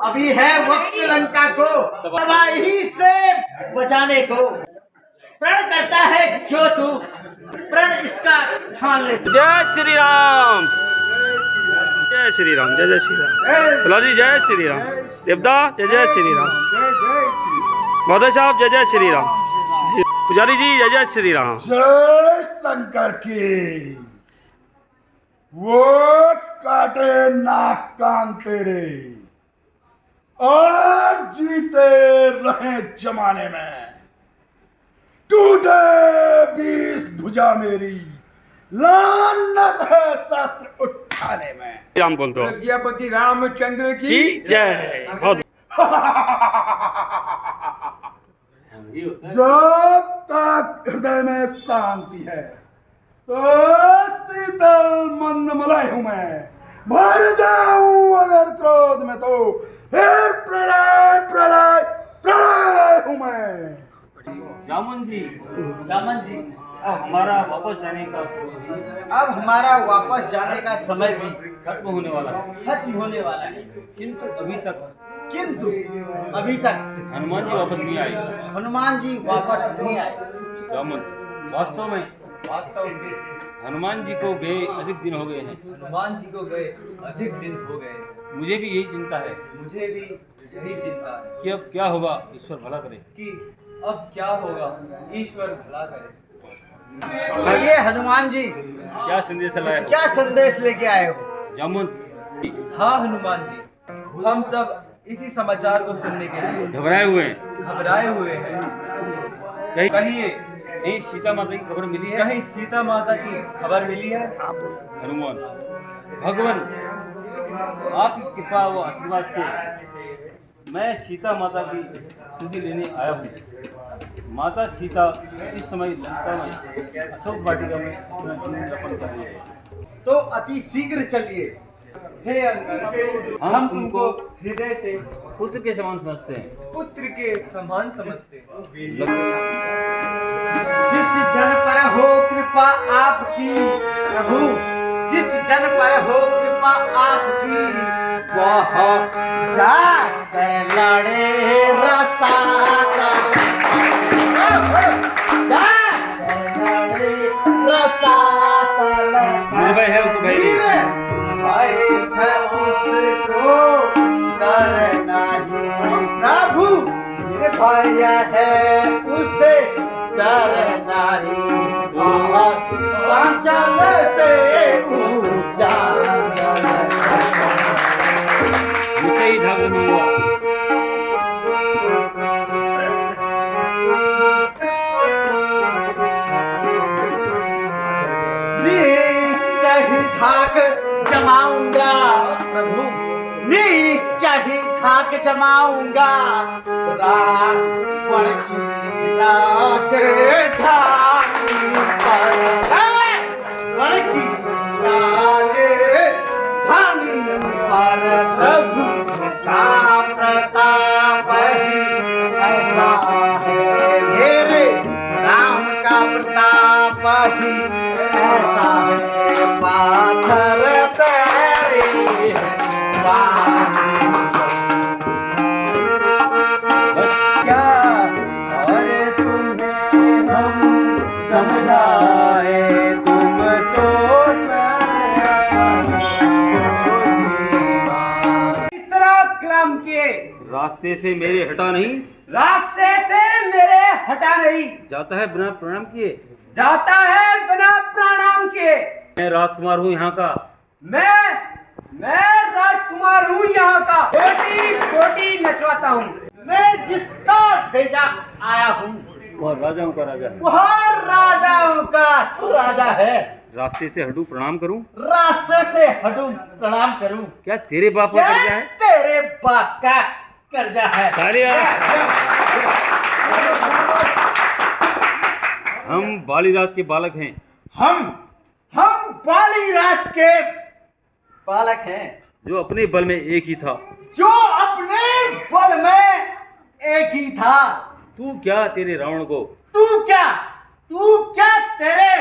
अभी है वक्त लंका को तबाही से बचाने को। प्रण करता है जो तू, प्रण इसका ठान ले। जय श्री राम, जय श्री राम, जय जय श्री राम। चलो जी, जय श्री राम। देवदा जय जय श्री राम। महोदय साहब जय जय श्री राम। पुजारी जी जय जय श्री राम। जय शंकर की। वो काटे नाक कान तेरे और जीते रहे जमाने में, टूटे 20 भुजा मेरी, लानत है शस्त्र उठाने में। राम बोल दो। प्रजापति रामचंद्र की जय। बहुत जब तक हृदय में शांति है तो शीतल मंद मलय हूं मैं, मर जाऊं अगर क्रोध में तो फिर प्रलय प्रलय प्रलय हूं मैं। जामुन जी, अब हमारा वापस जाने का हमारा वापस जाने का समय भी खत्म होने वाला है, खत्म होने वाला है। किंतु अभी तक हनुमान जी वापस नहीं आए। हनुमान जी वापस नहीं आए। जामुन, वास्तव में हनुमान जी को गए अधिक दिन हो गए हैं। हनुमान जी को गए अधिक दिन हो गए। मुझे भी यही चिंता है मुझे भी यही चिंता है कि अब क्या होगा, ईश्वर भला करे। कि अब क्या होगा, ईश्वर भला करे। ये हनुमान जी क्या संदेश लाए हो? क्या संदेश लेके आए हो? जामुन, हाँ हनुमान जी, हम सब इसी समाचार को सुनने के लिए घबराए हुए हैं। घबराए हुए हैं। कहिए, कहीं सीता माता की खबर मिली है? कहीं सीता माता की खबर मिली है? हनुमान भगवान, आपकी कृपा व आशीर्वाद से मैं सीता माता की सुधि लेने आया हूँ। माता सीता इस समय लंका में अशोक वाटिका में अपना जीवन यापन कर रही है। तो अति शीघ्र चलिए। हे अंकल, हम तुमको हृदय से पुत्र के समान समझते हैं। पुत्र के समान समझते हैं। जिस जन पर हो कृपा आपकी प्रभु, जिस जन पर हो कृपा आपकी, वह जाकर लड़े रसातल, जाकर लड़े रसातल। निर्भय है उसको भय नहीं। भय है उसको डर नहीं प्रभु, निर्भय है उसे डर नहीं। सांचल से ऊंचा मुझसे ही झाग में हुआ। निश्चय ही धाक जमाऊंगा प्रभु, निश्चय ही धाक जमाऊंगा। रावण की राजधानी पर, रावण की राजधानी पर प्रभु का प्रताप ही ऐसा है। मेरे राम का प्रताप ही ऐसा है। पाथर तेरी क्या और तुम्हें हम समझाए, तुम तो इस तरह क्लम किए, रास्ते से मेरे हटा नहीं, रास्ते से मेरे हटा नहीं, जाता है बिना प्रणाम किए। जाता है बिना प्रणाम किए। मैं राजकुमार हूँ यहाँ का। मैं राजकुमार हूँ यहाँ का, कोटी कोटी नचवाता हूँ। मैं जिसका भेजा आया हूँ, और राजाओं का राजा है। वह राजाओं का राजा है। रास्ते से हटूं प्रणाम करूं? रास्ते से हटूं प्रणाम करूं? क्या तेरे बाप का कर्जा है? तेरे बाप का कर्जा है। हम बालीराज के बालक हैं। हम बालीराज के बालक हैं, जो अपने बल में एक ही था। जो अपने बल में एक ही था। तू क्या तेरे रावण को, तू क्या तेरे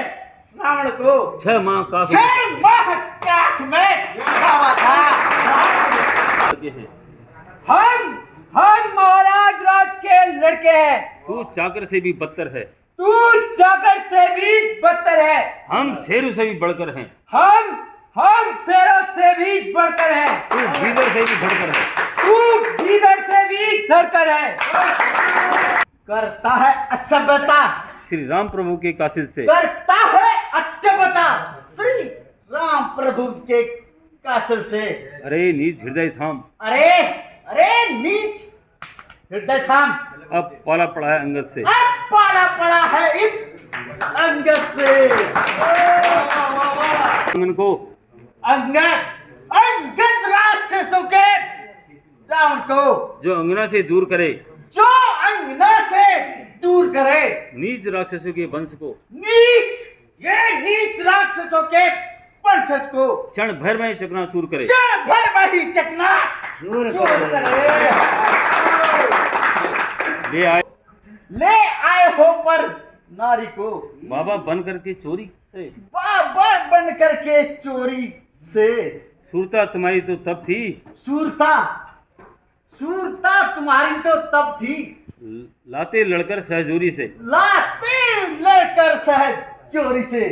रावण को 6 माह का 6 माह काठ में खावा था। है। हर लड़के हैं। तू चाकर से भी बदतर है, तू चाकर से भी बदतर है। हम शेरों से भी बढ़कर हैं, हम शेरों से भी बढ़कर हैं। तू गीदड़ से भी बढ़कर है। तू गीदड़ से भी धड़कर है। करता है असभ्यता, श्री राम प्रभु के कासिद से करता है असभ्यता श्री राम प्रभु के कासल से। अरे नीच हृदय थाम, अरे अरे नीच हृदय थाम, अब पाला पड़ा है अंगद से। अब पाला पड़ा है इस अंगद से। अंगन को अंगद अंगद राक्षसों के रावण को जो अंगना से दूर करे, जो अंगना से दूर करे, नीच राक्षसों के वंश को, नीच राक्षसों के वंशज को क्षण भर में चकनाचूर करे। क्षण भर में ही चकना चूर करे। ले आए हो पर नारी को, बाबा बन करके चोरी से, बाबा बन करके चोरी से। सूरता तुम्हारी तो तब थी, सूरता सूरता तुम्हारी तो तब थी, लाते लड़कर सहजोरी से। लाते लेकर सहज चोरी से।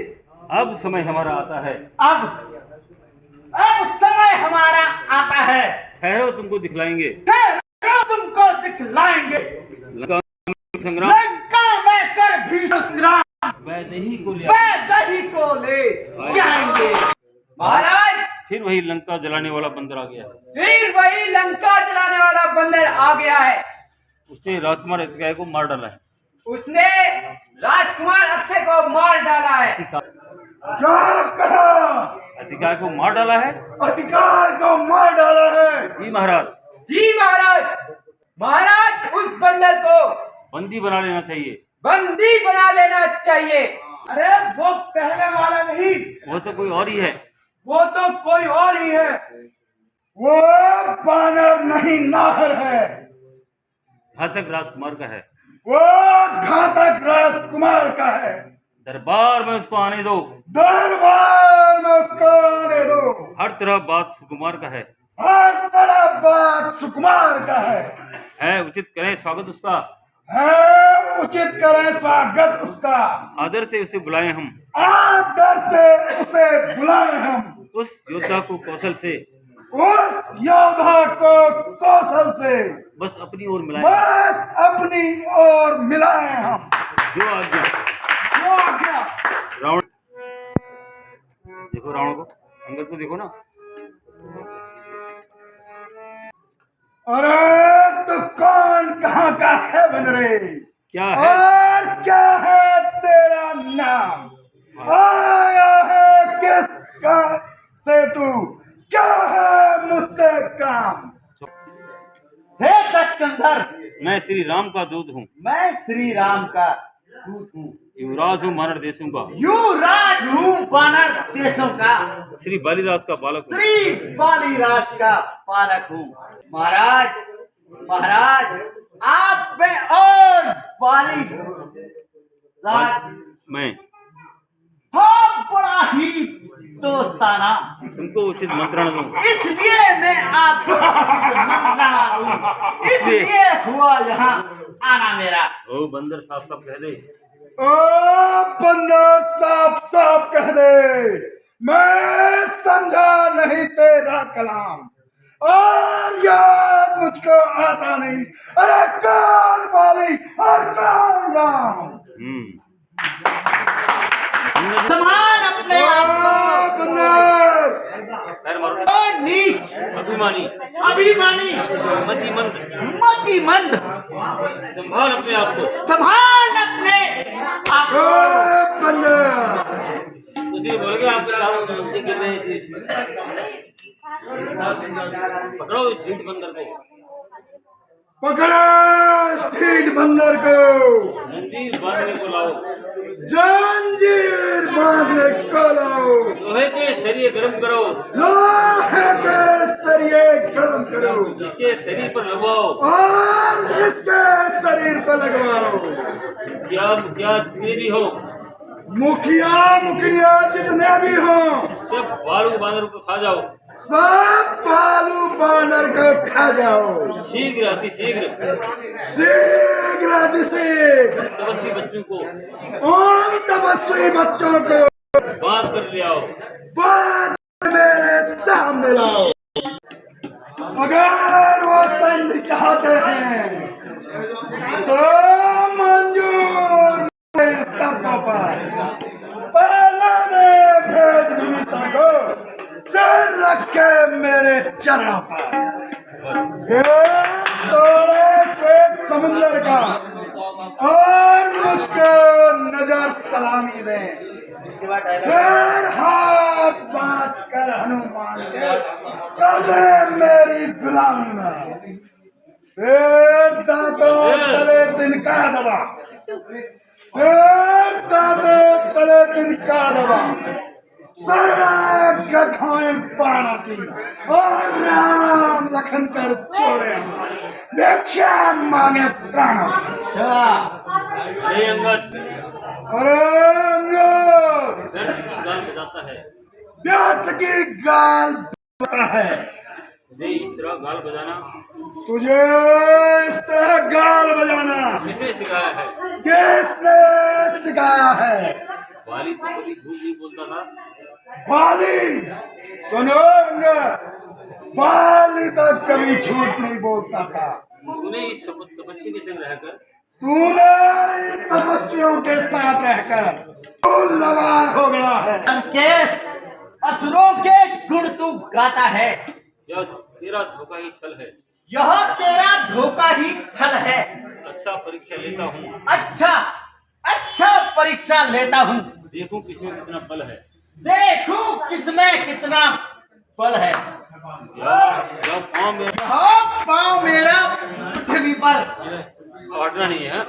अब समय हमारा आता है, अब समय हमारा आता है। ठहरो तुमको दिखलाएंगे ठहरो तुमको दिखलाएंगे। लंका संग्राम, लंका में कर भीषण संग्राम, वैदेही को ले वैदेही को ले जाएंगे। महाराज, फिर वही लंका जलाने वाला बंदर आ गया। फिर वही लंका जलाने वाला बंदर आ गया है। उसने राजकुमार अतिकाय को मार डाला है। उसने राजकुमार अक्षय को मार डाला है। क्या कहा? अतिकाय को मार डाला है? अधिकार को मार डाला है। जी महाराज। जी महाराज। महाराज, उस बंदर को बंदी बना लेना चाहिए। बंदी बना लेना चाहिए। अरे वो पहले वाला नहीं, वो तो कोई और ही है। वो तो कोई और ही है। वो बानर नहीं, नाहर है। घातक राजकुमार का है। वो घातक राजकुमार का है। दरबार में उसको आने दो। दरबार में उसको आने दो। हर तरह बात सुकुमार का है। हर तरह बात सुकुमार का है। उचित करें स्वागत उसका। है उचित करें स्वागत उसका। आदर से उसे बुलाएं हम। आदर से उसे बुलाएं हम। उस योद्धा को कौशल से, उस योद्धा को कौशल से बस अपनी ओर मिलाएं। बस अपनी ओर मिलाएं हम। जो आज्ञा। जो आज्ञा। रावण देखो, रावण को, अंगद को देखो ना। अरे तो कौन कहाँ का है बंदरे? क्या है? और क्या है तेरा नाम? आया है किस का से तू? क्या है मुझसे काम? हे दशकंधर, मैं श्री राम का दूत हूँ। मैं श्री राम का दूत हूँ। युवराज हूँ वानर देशों का। युवराज हूँ वानर देशों का। श्री बालीराज का बालक हूँ। श्री बालीराज का पालक हूँ। महाराज, महाराज, आप में और बाली राज मैं हाँ बड़ा ही दोस्ताना, तुमको उचित मंत्रणा दूँ। इसलिए मैं आपको मंत्रणा दूँ। इसलिए हुआ यहाँ आना मेरा। ओ बंदर साफ साफ कह दे। ओ बंदर साफ साफ कह दे, मैं समझा नहीं तेरा कलाम और याद मुझको आता नहीं। अरे कौन बाली और कौन राम? समान अपने आप को पैर मारो। और नीच, अभिमानी, अभिमानी, मतिमंद, मतिमंद, संभाल अपने आप को। संभाल अपने आप को। बंदर उसी बोलोगे आपके चारों नीचे गिर रहे हैं। पकड़ो इस झूठ बंदर को। पकड़ो स्ट्रीट बंदर को। जंजीर बांधने को लाओ। जंजीर बांधने को लाओ। लोहे के सरिये गर्म करो। लोहे के सरिये गर्म करो। इसके शरीर पर लगवाओ। और इसके शरीर पर लगवाओ। क्या क्या जितने भी हो, मुखिया मुखिया जितने भी हो, सब बालू बांदर को खा जाओ। सब भालू बानर को खा जाओ। शीघ्र अति शीघ्र शीघ्र अतिशीघ्र तपस्वी बच्चों को उन तपस्वी बच्चों को बांध कर ले आओ। बात मेरे सामने लाओ। अगर वो संधि चाहते हैं तो मंजूर मेरी शर्तों पर। पहले ने भेज विभीषण को सिर रखे मेरे चरणों पर। ये तोड़े श्वेत समुद्र का और मुझको नजर सलामी दे। फिर हाथ बांध कर हनुमान के कर दे मेरी गुलामी में। फिर दांतों तले तिनका दबा। फिर दांतों तले तिनका दबा। गधाएं बाणों की और राम लखन कर छोड़े भिक्षा मांगे प्राणों। अरे अंगद अरे अंगद व्यर्थ की गाल बजाता है। व्यर्थ की गाल बजाता है। तुझे इस तरह गाल बजाना तुझे इस तरह गाल बजाना किसने सिखाया है? किसने सिखाया है? वाली तो कभी झूठ नहीं बोलता था। बाली सुनो अंगद, बाली तो कभी झूठ नहीं बोलता था। तूने इस तपस्वी के संग रहकर तूने तपस्वियों के साथ रहकर तू लवार हो गया है। लंकेश, असुरों के गुण तू गाता है। यह तेरा धोखा ही छल है। यह तेरा धोखा ही छल है। अच्छा परीक्षा लेता हूँ। अच्छा परीक्षा लेता हूँ। देखूं किसमें कितना बल है। देखूं किसमें कितना बल है। यह पाँव मेरा हाँ, पाँव मेरा पृथ्वी पर हटना नहीं है।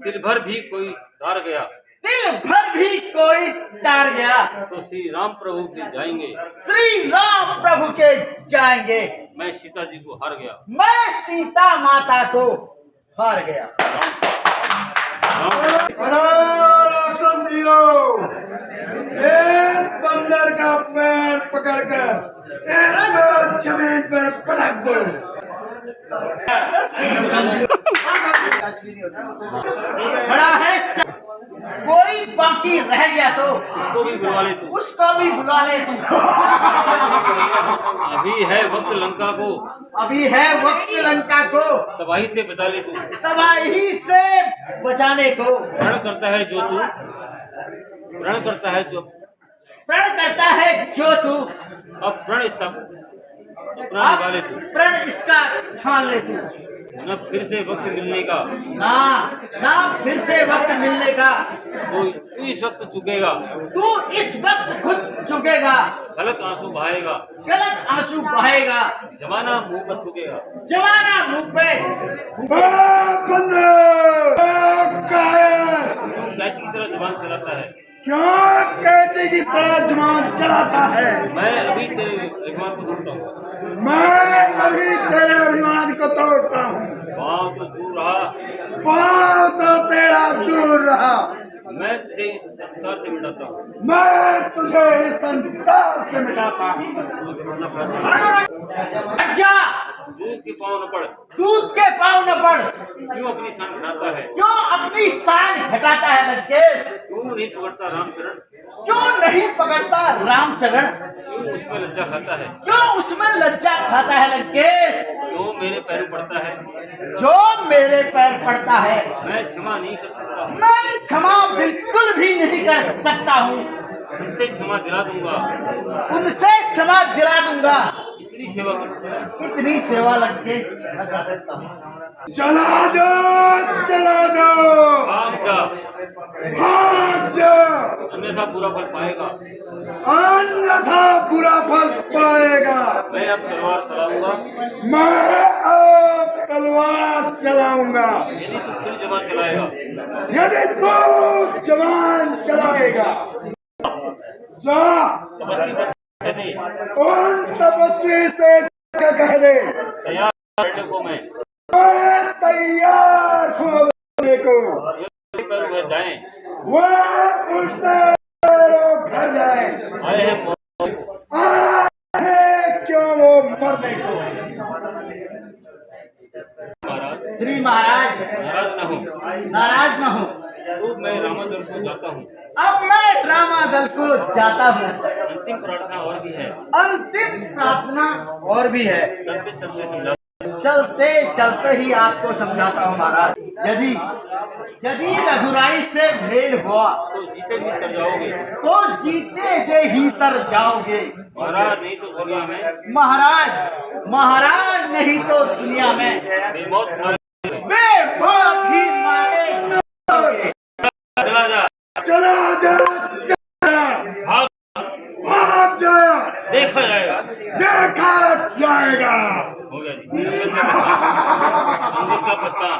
दिल भर भी कोई डार गया दिल भर भी कोई डार गया तो श्री राम प्रभु के जाएंगे। श्री राम प्रभु के जाएंगे। मैं सीता जी को हार गया। मैं सीता माता को हार गया। राक्षस वीरों, एक बंदर का पैर पकड़कर इसको जमीन पर पटक दो। खड़ा है कोई बाकी रह गया तो उसको भी बुलवा ले तू। उसको भी बुला ले तू। अभी है वक्त लंका को अभी है वक्त लंका को तबाही से बचा ले तू। तबाही से बचाने को। प्रण करता है जो तू प्रण करता है जो प्रण करता है जो तू अब प्रण निभा ले तू। प्रण इसका ठान ले तू। न फिर से वक्त मिलने का ना फिर से वक्त मिलने का। तो इस वक्त चुकेगा। तू इस वक्त खुद चुकेगा। गलत आंसू बहाएगा। गलत आंसू बहाएगा। जमाना मुंह पर थूकेगा। जमाना मुंह पे कैची की तरह जबान चलाता है। क्यों कैची की तरह जुबान चलाता है? मैं अभी तेरे अभिमान को तोड़ता हूँ। मैं अभी तेरे अभिमान को तोड़ता हूँ। पाँव तो दूर रहा। पाँव तो तेरा दूर रहा। मैं तुझे इस संसार से मिटाता हूँ। मैं तुझे इस संसार से मिटाता हूँ। अच्छा, दूध के पाँव न पड़। दूध के पाँव न पड़। क्यों अपनी शान घटाता है? क्यों अपनी शान घटाता है लंकेश? क्यों नहीं पकड़ता रामचरण? क्यों नहीं पकड़ता रामचरण? क्यों उसमें लज्जा खाता है? क्यों उसमें लज्जा खाता है लंकेश? क्यों मेरे पैर पड़ता है? जो मेरे पैर पड़ता है मैं क्षमा नहीं कर सकता। मैं क्षमा बिल्कुल भी नहीं कर सकता हूँ। उनसे क्षमा दिला दूंगा। उनसे क्षमा दिला दूंगा। इतनी सेवा कर सकता हूँ। इतनी सेवा लंकेश मैं कर सकता हूँ। चला जाओ भाग जा, भाग जाओ, अन्यथा बुरा फल पाएगा। अन्यथा बुरा फल पाएगा। मैं अब तलवार चलाऊंगा। मैं अब तलवार चलाऊंगा। यदि तू फिर जबान चलाएगा यदि तू जवान चलाएगा जा तपस्वी कह दे उन तपस्वी से कह दे तैयार करने को मैं तैयार हूँ को पैरों घर जाए। वह उल्टे पैरों घर जाए। आए हैं श्री महाराज नाराज न हो नाराज न हो तो मैं रामादल को जाता हूँ। अब मैं रामादल को जाता हूँ। अंतिम प्रार्थना और भी है, अंतिम प्रार्थना और भी है। चलते चलते समझा चलते चलते ही आपको समझाता हूँ महाराज। यदि यदि रघुराई से मेल हुआ तो जीते भी कर जाओगे तो जीते जे ही तर जाओगे महाराज, नहीं तो दुनिया में महाराज। महाराज नहीं तो दुनिया में बेमौत मारे। वे बहुत ही मारे। चला जा, चला जा, भाग, भाग जा, देखा जाएगा। देखा जाएगा। हो गया जी, अमृत का प्रस्थान।